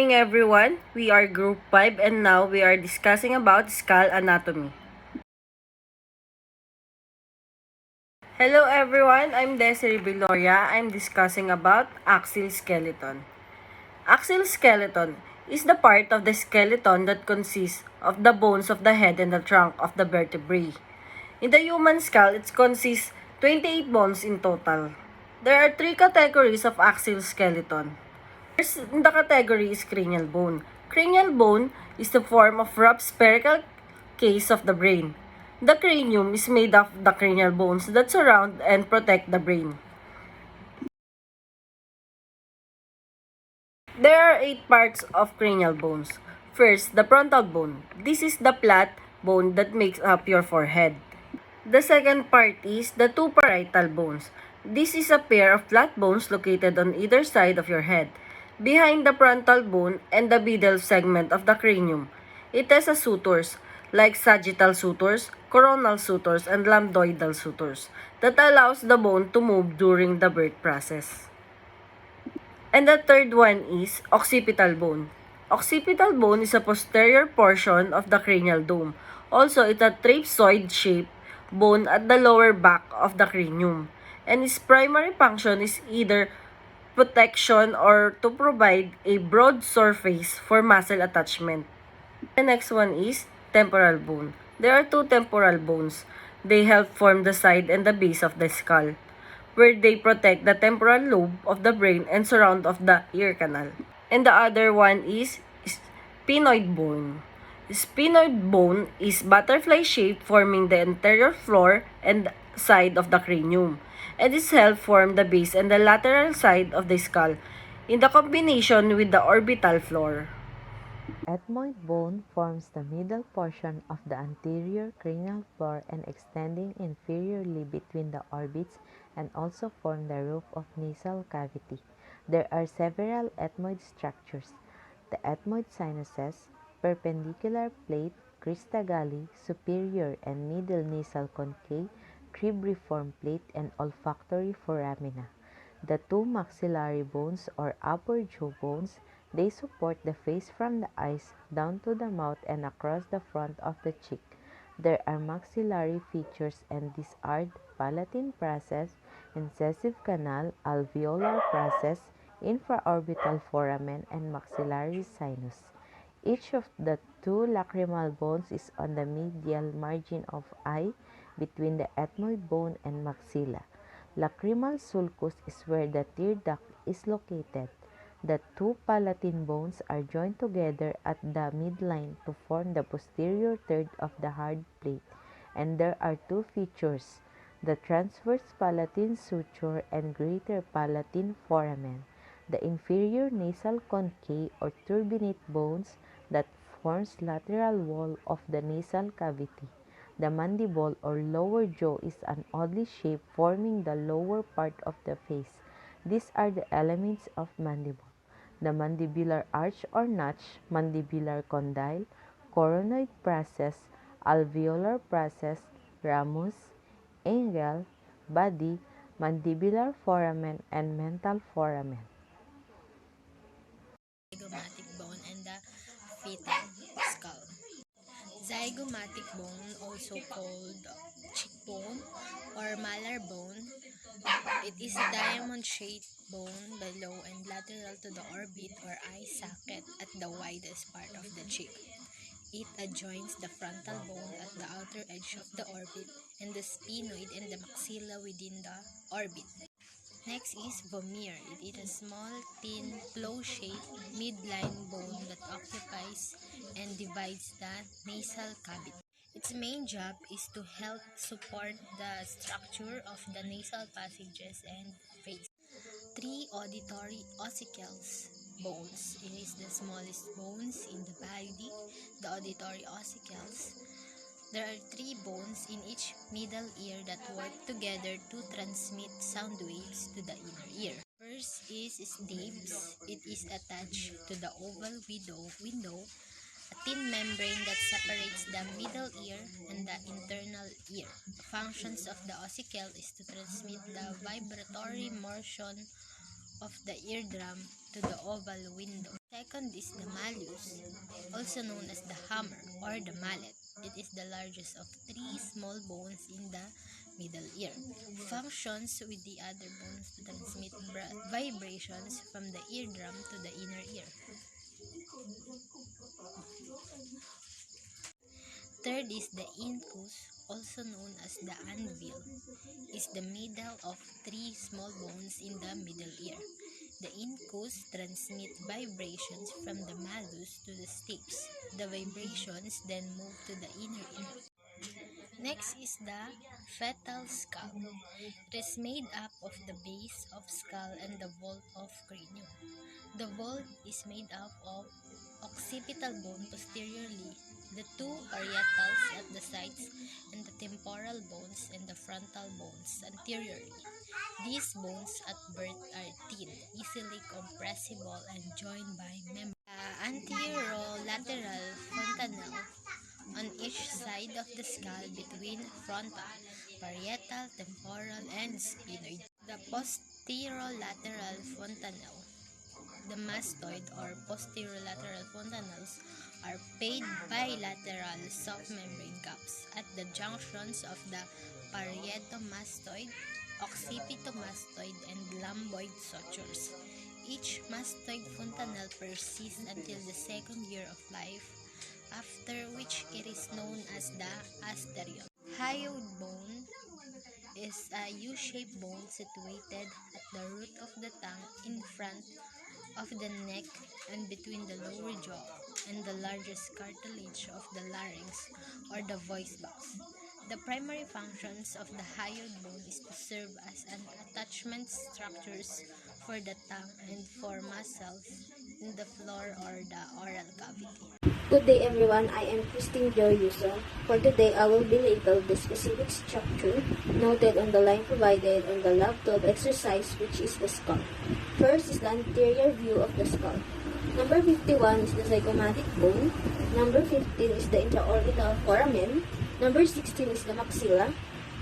Good morning everyone, we are group 5 and now we are discussing about skull anatomy. Hello everyone, I'm Desiree Viloria. I'm discussing about axial skeleton. Axial skeleton is the part of the skeleton that consists of the bones of the head and the trunk of the vertebrae. In the human skull, it consists 28 bones in total. There are 3 categories of axial skeleton. First in the category is cranial bone. Cranial bone is the form of rough spherical case of the brain. The cranium is made of the cranial bones that surround and protect the brain. There are 8 parts of cranial bones. First, the frontal bone. This is the flat bone that makes up your forehead. The second part is the two parietal bones. This is a pair of flat bones located on either side of your head, behind the frontal bone and the middle segment of the cranium. It has a sutures, like sagittal sutures, coronal sutures, and lambdoidal sutures, that allows the bone to move during the birth process. And the third one is occipital bone. Occipital bone is a posterior portion of the cranial dome. Also, it's a trapezoid-shaped bone at the lower back of the cranium. And its primary function is either protection or to provide a broad surface for muscle attachment. The next one is temporal bone. There are 2 temporal bones. They help form the side and the base of the skull, where they protect the temporal lobe of the brain and surround of the ear canal. And the other one is sphenoid bone. Sphenoid bone is butterfly-shaped, forming the anterior floor and side of the cranium, and is help form the base and the lateral side of the skull in the combination with the orbital floor. Ethmoid bone forms the middle portion of the anterior cranial floor and extending inferiorly between the orbits and also form the roof of nasal cavity. There are several ethmoid structures. The ethmoid sinuses, perpendicular plate, crista galli, superior and middle nasal conchae, cribriform plate, and olfactory foramina. The 2 maxillary bones or upper jaw bones, they support the face from the eyes down to the mouth and across the front of the cheek. There are maxillary features, and these are the palatine process, incisive canal, alveolar process, infraorbital foramen, and maxillary sinus. Each of the 2 lacrimal bones is on the medial margin of eye between the ethmoid bone and maxilla. Lacrimal sulcus is where the tear duct is located. The 2 palatine bones are joined together at the midline to form the posterior third of the hard plate, and there are 2 features, the transverse palatine suture and greater palatine foramen. The inferior nasal conchae or turbinate bones that forms lateral wall of the nasal cavity. The mandible or lower jaw is an oddly shaped forming the lower part of the face. These are the elements of mandible: the mandibular arch or notch, mandibular condyle, coronoid process, alveolar process, ramus, angle, body, mandibular foramen, and mental foramen. Zygomatic bone and the fetal skull. Zygomatic bone, also called cheekbone or malar bone, it is a diamond-shaped bone below and lateral to the orbit or eye socket at the widest part of the cheek. It adjoins the frontal bone at the outer edge of the orbit and the sphenoid and the maxilla within the orbit. Next is vomer. It is a small, thin, plow-shaped midline bone that occupies and divides the nasal cavity. Its main job is to help support the structure of the nasal passages and face. 3 auditory ossicles bones. It is the smallest bones in the body, the auditory ossicles. There are 3 bones in each middle ear that work together to transmit sound waves to the inner ear. First is stapes. It is attached to the oval window, a thin membrane that separates the middle ear and the internal ear. The functions of the ossicle is to transmit the vibratory motion of the eardrum to the oval window. second is the malleus, also known as the hammer or the mallet. It is the largest of three small bones in the middle ear. Functions with the other bones to transmit vibrations from the eardrum to the inner ear. Third is the incus, also known as the anvil, is the middle of three small bones in the middle ear. The incus transmit vibrations from the malleus to the stapes. The vibrations then move to the inner ear. Next is the fetal skull. It is made up of the base of skull and the vault of cranium. The vault is made up of occipital bone posteriorly, the two parietals at the sides, and the temporal bones and the frontal bones anteriorly. These bones at birth are thin, easily compressible, and joined by membrane. Anterolateral fontanelle on each side of the skull between frontal, parietal, temporal, and sphenoid. The posterolateral fontanelle, the mastoid or posterolateral fontanelles, are paid bilateral soft membrane gaps at the junctions of the parietomastoid, occipitomastoid, and lumboid sutures. Each mastoid fontanelle persists until the second year of life, after which it is known as the asterion. Hyoid bone is a U-shaped bone situated at the root of the tongue in front of the neck and between the lower jaw and the largest cartilage of the larynx or the voice box. The primary functions of the hyoid bone is to serve as an attachment structures for the tongue and for muscles in the floor or the oral cavity. Good day everyone, I am Christine Joy Yuso. For today, I will be labeled the specific structure noted on the line provided on the Lab 12 exercise, which is the skull. First is the anterior view of the skull. Number 51 is the zygomatic bone. Number 15 is the intraorbital foramen. Number 16 is the maxilla.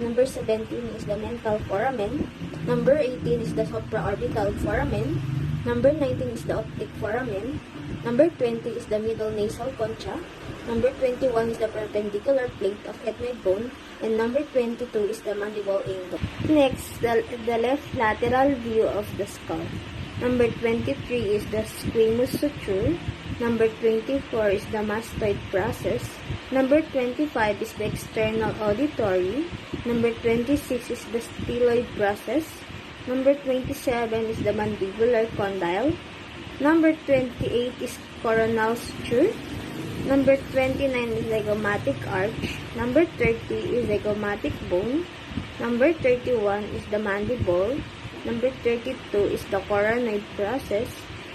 Number 17 is the mental foramen. Number 18 is the supraorbital foramen. Number 19 is the optic foramen. Number 20 is the middle nasal concha. Number 21 is the perpendicular plate of ethmoid bone. And number 22 is the mandible angle. Next, the left lateral view of the skull. Number 23 is the squamous suture. Number 24 is the mastoid process. Number 25 is the external auditory. Number 26 is the styloid process. Number 27 is the mandibular condyle. Number 28 is coronal suture. Number 29 is zygomatic arch. Number 30 is zygomatic bone. Number 31 is the mandible. Number 32 is the coronoid process.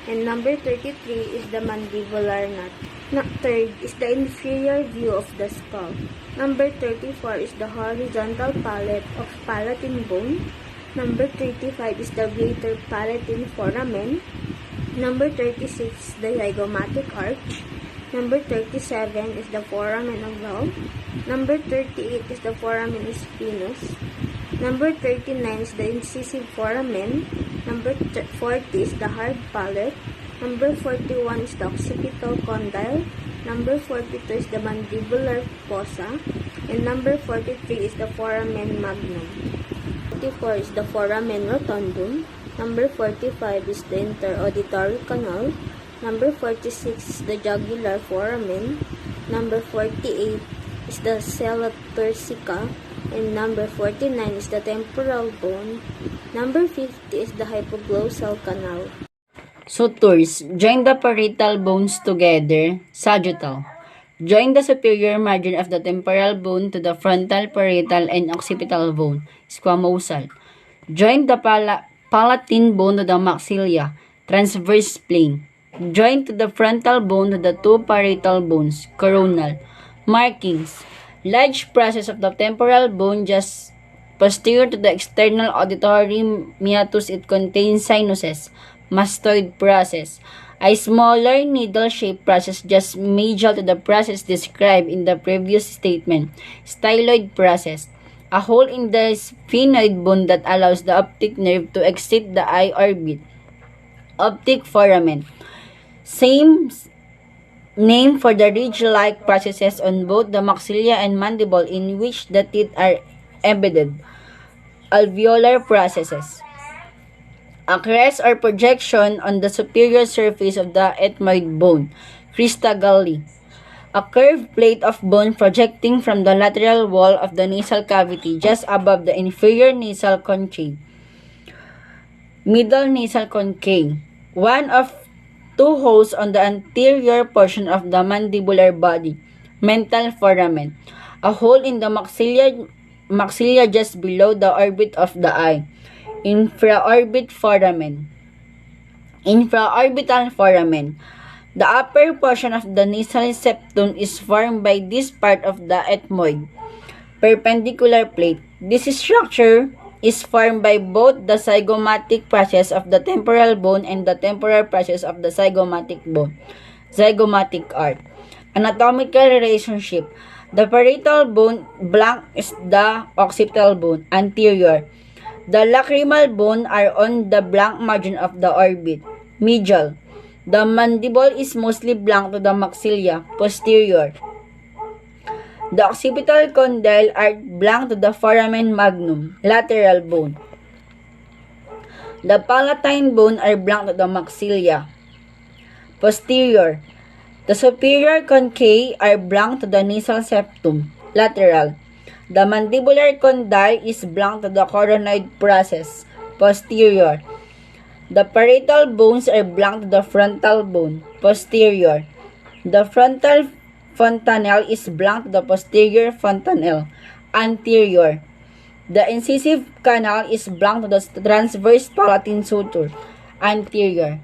And number 33 is the mandibular knot. Third is the inferior view of the skull. Number 34 is the horizontal palate of palatine bone. Number 35 is the greater palatine foramen. Number 36 is the zygomatic arch. Number 37 is the foramen ovale. Number 38 is the foramen spinous. Number 39 is the incisive foramen. Number 40 is the hard palate. Number 41 is the occipital condyle. Number 42 is the mandibular fossa. And number 43 is the foramen magnum. 44 is the foramen rotundum. Number 45 is the interauditory canal. Number 46 is the jugular foramen. Number 48 is the sella turcica. And number 49 is the temporal bone. Number 50 is the hypoglossal canal. Sutures. Join the parietal bones together. Sagittal. Join the superior margin of the temporal bone to the frontal, parietal, and occipital bone. Squamosal. Join the palatine bone to the maxilla. Transverse plane. Join to the frontal bone to the two parietal bones. Coronal. Markings. Large process of the temporal bone just posterior to the external auditory meatus. It contains sinuses. Mastoid process. A smaller needle-shaped process just medial to the process described in the previous statement. Styloid process. A hole in the sphenoid bone that allows the optic nerve to exit the eye orbit. Optic foramen. Same name for the ridge-like processes on both the maxilla and mandible in which the teeth are embedded. Alveolar processes. A crest or projection on the superior surface of the ethmoid bone. Crista galli. A curved plate of bone projecting from the lateral wall of the nasal cavity just above the inferior nasal concave. Middle nasal concave. One of two holes on the anterior portion of the mandibular body. Mental foramen. A hole in the maxilla just below the orbit of the eye. Infraorbit foramen. Infraorbital foramen. The upper portion of the nasal septum is formed by this part of the ethmoid perpendicular plate. This structure is formed by both the zygomatic process of the temporal bone and the temporal process of the zygomatic bone. Zygomatic arc. Anatomical relationship. The parietal bone blank is the occipital bone, anterior. The lacrimal bone are on the blank margin of the orbit, medial. The mandible is mostly blank to the maxilla, posterior. The occipital condyle are blank to the foramen magnum, lateral bone. The palatine bone are blank to the maxilla, posterior. The superior conchae are blank to the nasal septum, lateral. The mandibular condyle is blank to the coronoid process, posterior. The parietal bones are blank to the frontal bone, posterior. The frontal fontanelle is blank to the posterior fontanelle, anterior. The incisive canal is blank to the transverse palatine suture, anterior.